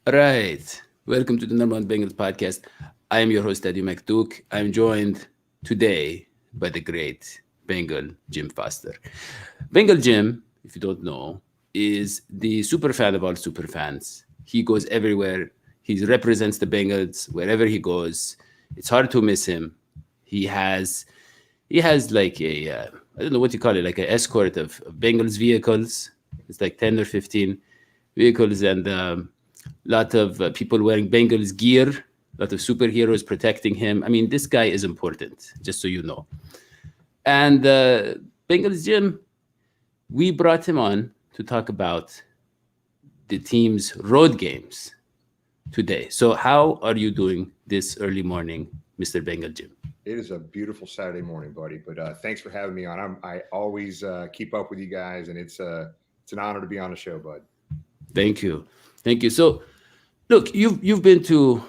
All right. Welcome to the number one Bengals podcast. I am your host, Dadio. I'm joined today by the great Bengal Jim Foster. Bengal Jim, if you don't know, is the super fan of all super fans. He goes everywhere. He represents the Bengals wherever he goes. It's hard to miss him. He has he has like a I don't know what you call it, like an escort of Bengals vehicles. It's like 10 or 15 vehicles and lot of people wearing Bengals gear, a lot of superheroes protecting him. I mean, this guy is important, just so you know. And Bengals Jim, we brought him on to talk about the team's road games today. So, how are you doing this early morning, Mr. Bengal Jim? It is a beautiful Saturday morning, buddy. But thanks for having me on. I always keep up with you guys, and it's an honor to be on the show, bud. Thank you, thank you. So, look, you've been to,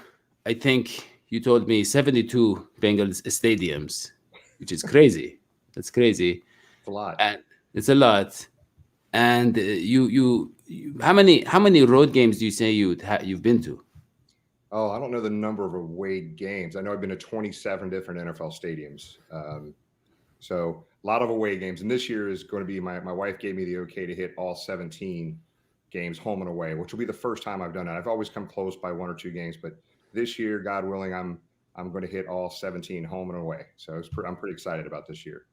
I think you told me 72 Bengals stadiums, which is crazy. That's crazy, It's a lot. and it's a lot. And how many road games do you say you've been to? Oh, I don't know the number of away games. I know I've been to 27 different NFL stadiums. So a lot of away games. And this year is going to be my wife gave me the okay to hit all 17 games home and away, which will be the first time I've done that. I've always come close by one or two games, but this year, God willing, I'm going to hit all 17 home and away. So I'm pretty excited about this year.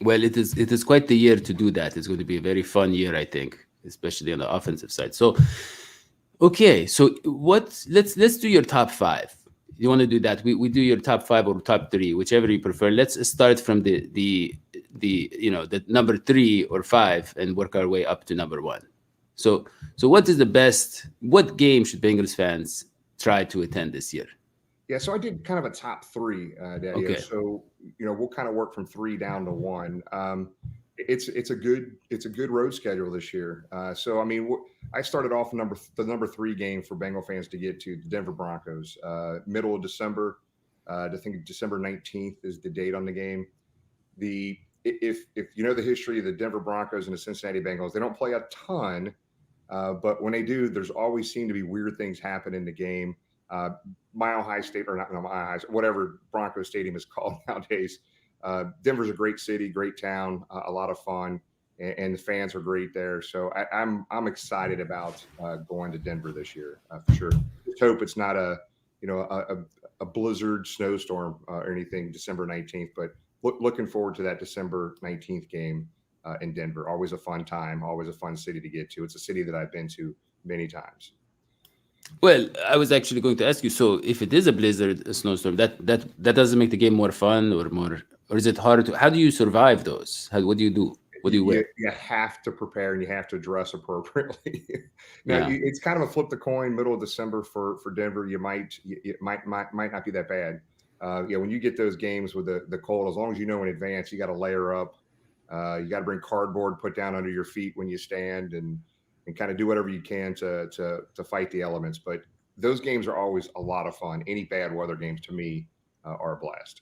Well, it is quite the year to do that. It's going to be a very fun year, I think, especially on the offensive side. So, okay, so let's do your top five. You want to do that? We do your top five or top three, whichever you prefer. Let's start from the number three or five and work our way up to number one. So what is the best? What game should Bengals fans try to attend this year? Yeah, so I did kind of a top three, Dadio. Okay. So we'll kind of work from three down to one. It's a good road schedule this year. So I mean, I started off the number three game for Bengal fans to get to the Denver Broncos, middle of December. I think December 19th is the date on the game. The if you know the history of the Denver Broncos and the Cincinnati Bengals, they don't play a ton, but when they do, there's always seem to be weird things happen in the game. Uh, Mile High State, or not, no, Mile High, whatever Broncos Stadium is called nowadays. Denver's a great city, great town, a lot of fun, and the fans are great there. So I'm excited about going to Denver this year for sure. Just hope it's not a blizzard snowstorm or anything December 19th, but looking forward to that December 19th game in Denver. Always a fun time, always a fun city to get to. It's a city that I've been to many times. Well, I was actually going to ask you. So, if it is a blizzard, a snowstorm, that doesn't make the game more fun or more, or is it harder to? How do you survive those? What do you do? What do you wear? You have to prepare and you have to dress appropriately. Now Yeah. it's kind of a flip the coin. Middle of December for Denver, it might not be that bad. When you get those games with the cold, as long as you know in advance, you got to layer up. You got to bring cardboard put down under your feet when you stand, and kind of do whatever you can to fight the elements. But those games are always a lot of fun. Any bad weather games to me are a blast.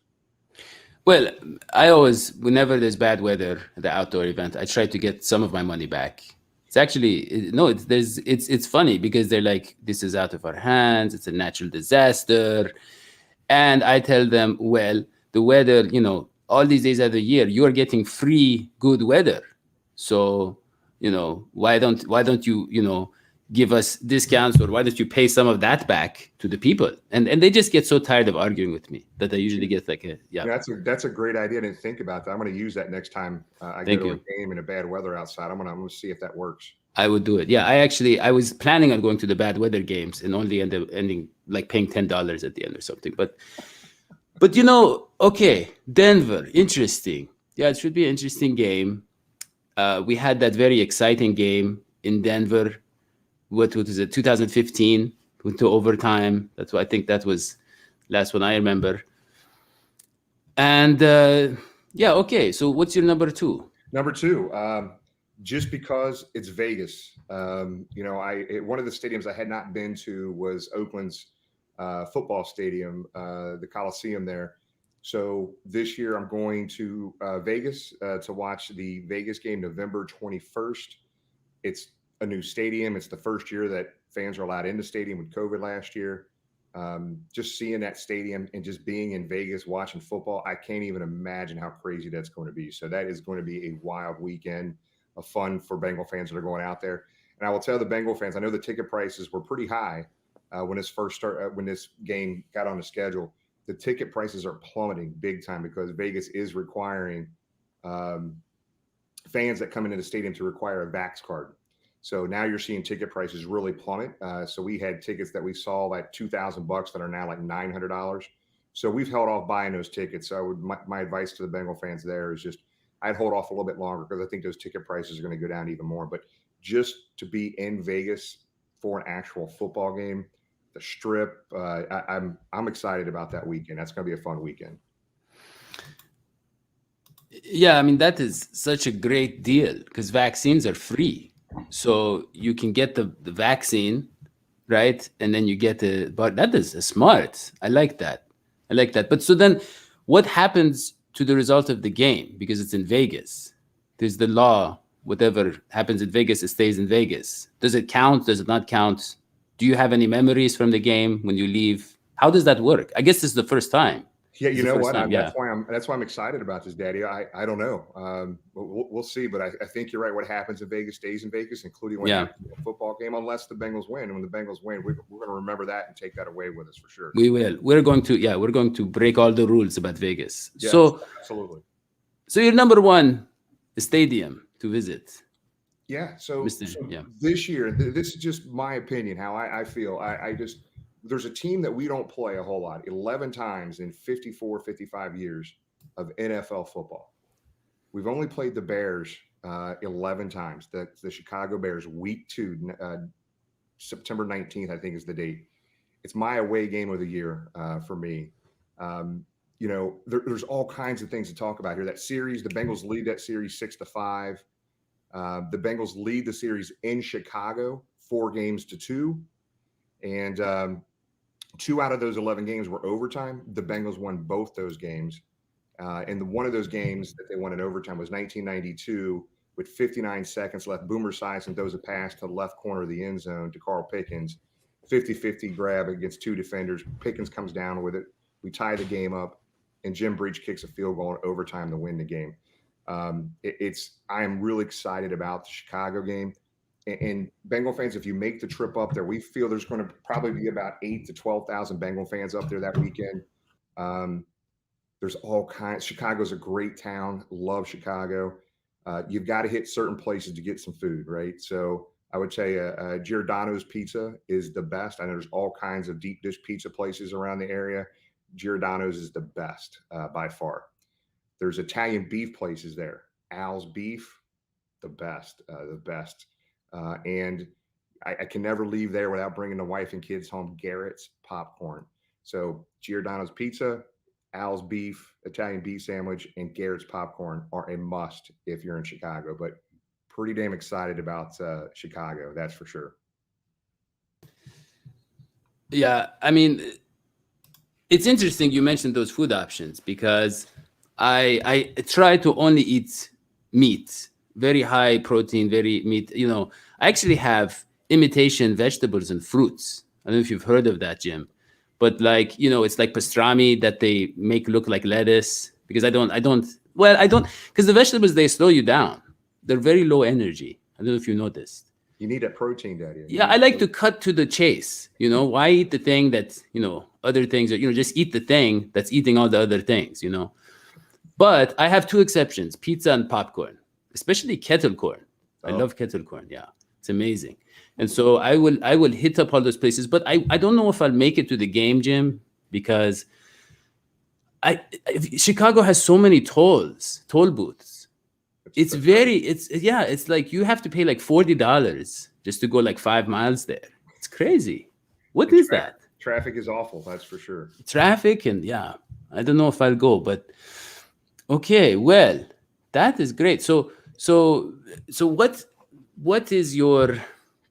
Well, I always, whenever there's bad weather at the outdoor event, I try to get some of my money back. It's actually no, it's funny because they're like, this is out of our hands. It's a natural disaster, and I tell them, well, the weather, all these days of the year, you are getting free good weather. So, why don't you give us discounts, or why don't you pay some of that back to the people? And they just get so tired of arguing with me that I usually get like a yeah, That's a great idea. I didn't think about that. I'm going to use that next time I go thank to a you. game in a bad weather outside. I'm going to see if that works. I would do it. Yeah, I was planning on going to the bad weather games and only ending like paying $10 at the end or something. But okay, Denver, interesting. Yeah, it should be an interesting game. We had that very exciting game in Denver. What was it? 2015 went to overtime. That's what I think that was last one I remember. And yeah, okay. So what's your number two? Number two, just because it's Vegas. One of the stadiums I had not been to was Oakland's football stadium, the Coliseum there. So this year I'm going to Vegas to watch the Vegas game, November 21st. It's a new stadium. It's the first year that fans are allowed in the stadium with COVID last year. Just seeing that stadium and just being in Vegas watching football, I can't even imagine how crazy that's going to be. So that is going to be a wild weekend of fun for Bengal fans that are going out there. And I will tell the Bengal fans, I know the ticket prices were pretty high when this game got on the schedule. The ticket prices are plummeting big time because Vegas is requiring um, fans that come into the stadium to require a Vax card. So now you're seeing ticket prices really plummet. So we had tickets that we saw at $2,000 that are now like $900. So we've held off buying those tickets. So my advice to the Bengal fans there is just I'd hold off a little bit longer because I think those ticket prices are going to go down even more. But just to be in Vegas for an actual football game, the Strip, I'm excited about that weekend. That's going to be a fun weekend. Yeah, I mean that is such a great deal because vaccines are free. So you can get the vaccine, right? And then you get but that is smart. I like that. I like that. But so then what happens to the result of the game? Because it's in Vegas. There's the law. Whatever happens in Vegas, it stays in Vegas. Does it count? Does it not count? Do you have any memories from the game when you leave? How does that work? I guess this is the first time. Yeah, This you is the know first what? time. Yeah. That's why I'm excited about this, Daddy. I don't know. We'll see, but I think you're right. What happens in Vegas stays in Vegas, including what Yeah. happens in a football game, unless the Bengals win. And when the Bengals win, we're going to remember that and take that away with us for sure. We will. We're going to break all the rules about Vegas. Yes, absolutely. So you're number one, the stadium to visit. Yeah. So Yeah. this year, this is just my opinion, how I feel. I just there's a team that we don't play a whole lot. 11 times in 54, 55 years of NFL football. We've only played the Bears 11 times. The Chicago Bears, week 2, September 19th, I think is the date. It's my away game of the year for me. There's all kinds of things to talk about here. That series, the Bengals lead that series 6-5. The Bengals lead the series in Chicago 4-2. And 2 out of those 11 games were overtime. The Bengals won both those games. And one of those games that they won in overtime was 1992 with 59 seconds left. Boomer Esiason throws a pass to the left corner of the end zone to Carl Pickens. 50-50 grab against 2 defenders. Pickens comes down with it. We tie the game up, and Jim Breach kicks a field goal in overtime to win the game. I am really excited about the Chicago game. And Bengal fans, if you make the trip up there, we feel there's going to probably be about 8,000 to 12,000 Bengal fans up there that weekend. There's all kinds. Chicago's a great town. Love Chicago. You've got to hit certain places to get some food, right? So I would say Giordano's Pizza is the best. I know there's all kinds of deep dish pizza places around the area. Giordano's is the best by far. There's Italian beef places there. Al's Beef, the best. And I can never leave there without bringing the wife and kids home. Garrett's Popcorn. So Giordano's Pizza, Al's Beef, Italian beef sandwich, and Garrett's Popcorn are a must if you're in Chicago. But pretty damn excited about Chicago, that's for sure. Yeah, I mean, it's interesting you mentioned those food options because I try to only eat meat, very high protein, very meat. I actually have imitation vegetables and fruits. I don't know if you've heard of that, Jim, but it's like pastrami that they make look like lettuce because I don't, because the vegetables, they slow you down. They're very low energy. I don't know if you noticed. You need that protein, Daddy. Yeah, I like to cut to the chase. Why eat the thing that's, other things, just eat the thing that's eating all the other things, But I have 2 exceptions, pizza and popcorn, especially kettle corn. I love kettle corn. Yeah, it's amazing. And so I will hit up all those places, but I don't know if I'll make it to the game, Jim, because Chicago has so many toll booths. It's like you have to pay like $40 just to go like 5 miles there. It's crazy. What is that? Traffic is awful, that's for sure. Traffic, and I don't know if I'll go, but okay, well, that is great. So what is your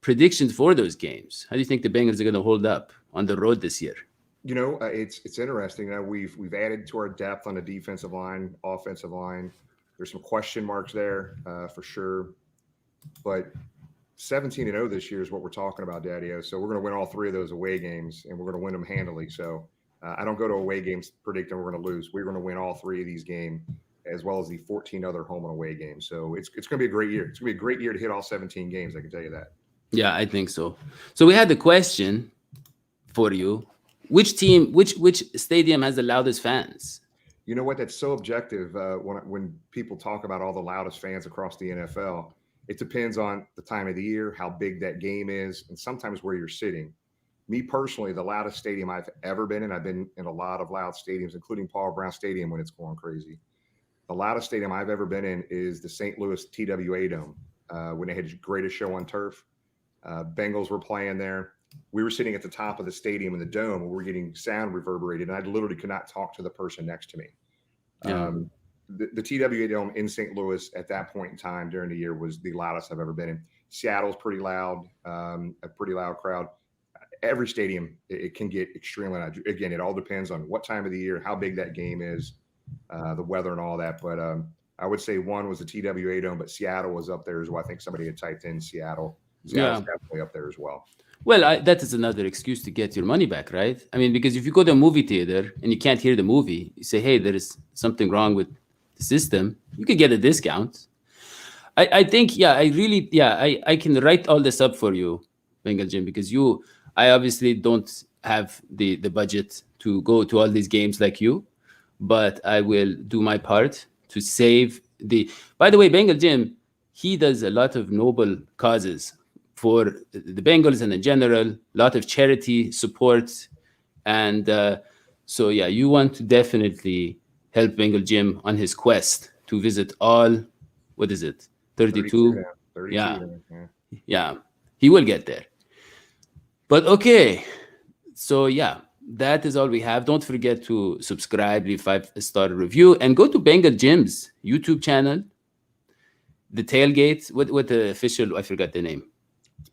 predictions for those games? How do you think the Bengals are going to hold up on the road this year? It's interesting. We've added to our depth on the defensive line, offensive line. There's some question marks there for sure, but 17-0 this year is what we're talking about, Dadio. So we're going to win all three of those away games, and we're going to win them handily. So I don't go to away games predicting we're going to lose. We're going to win all three of these games, as well as the 14 other home and away games. So it's going to be a great year. It's going to be a great year to hit all 17 games. I can tell you that. Yeah, I think so. So we had the question for you: which team, which stadium has the loudest fans? You know what? That's so objective. When people talk about all the loudest fans across the NFL, it depends on the time of the year, how big that game is, and sometimes where you're sitting. Me personally, the loudest stadium I've ever been in, I've been in a lot of loud stadiums, including Paul Brown Stadium when it's going crazy. The loudest stadium I've ever been in is the St. Louis TWA Dome when they had the greatest show on turf. Bengals were playing there. We were sitting at the top of the stadium in the dome, and we were getting sound reverberated, and I literally could not talk to the person next to me. Yeah. The TWA Dome in St. Louis at that point in time during the year was the loudest I've ever been in. Seattle's pretty loud, a pretty loud crowd. Every stadium, it can get extremely loud. Again, it all depends on what time of the year, how big that game is, the weather and all that. But I would say one was the TWA Dome, but Seattle was up there as well. I think somebody had typed in Seattle. Seattle's definitely up there as well. Well, that is another excuse to get your money back, right? I mean, because if you go to a movie theater and you can't hear the movie, you say, hey, there is something wrong with the system, you could get a discount. I think, I can write all this up for you, Bengal Jim, because I obviously don't have the budget to go to all these games like you, but I will do my part to save by the way, Bengal Jim, he does a lot of noble causes for the Bengals and in general, a lot of charity support. And you want to definitely help Bengal Jim on his quest to visit all, what is it, 32? 32 Yeah, he will get there. But okay, so that is all we have. Don't forget to subscribe, leave 5-star review, and go to Bengal Jim's YouTube channel, The Tailgate. What the official, I forgot the name.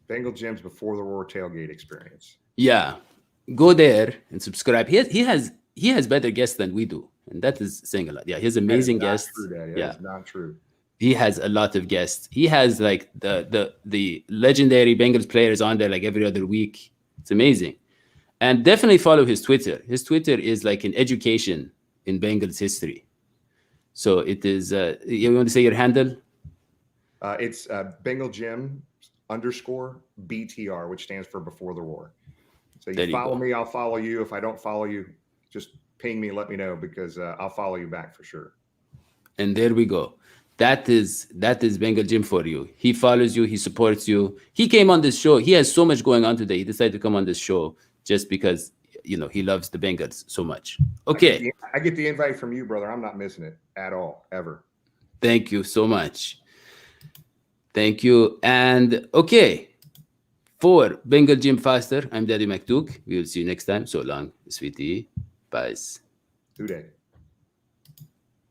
Bengal Jim's Before the Roar Tailgate Experience. Yeah, go there and subscribe. He has better guests than we do, and that is saying a lot. Yeah, he has amazing guests. That's not true. He has a lot of guests. He has like the legendary Bengals players on there like every other week. It's amazing. And definitely follow his Twitter. His Twitter is like an education in Bengals history. So it is. You want to say your handle? It's Bengal Jim _BTR, which stands for Before the Roar. So you follow me, I'll follow you. If I don't follow you, just ping me, let me know, because I'll follow you back for sure. And there we go. That is Bengal Jim for you. He follows you. He supports you. He came on this show. He has so much going on today. He decided to come on this show just because he loves the Bengals so much. Okay. I get the invite from you, brother. I'm not missing it at all, ever. Thank you so much. Thank you. And okay, for Bengal Jim Foster, I'm Dadio McDuke. We will see you next time. So long, sweetie. Bye. Today.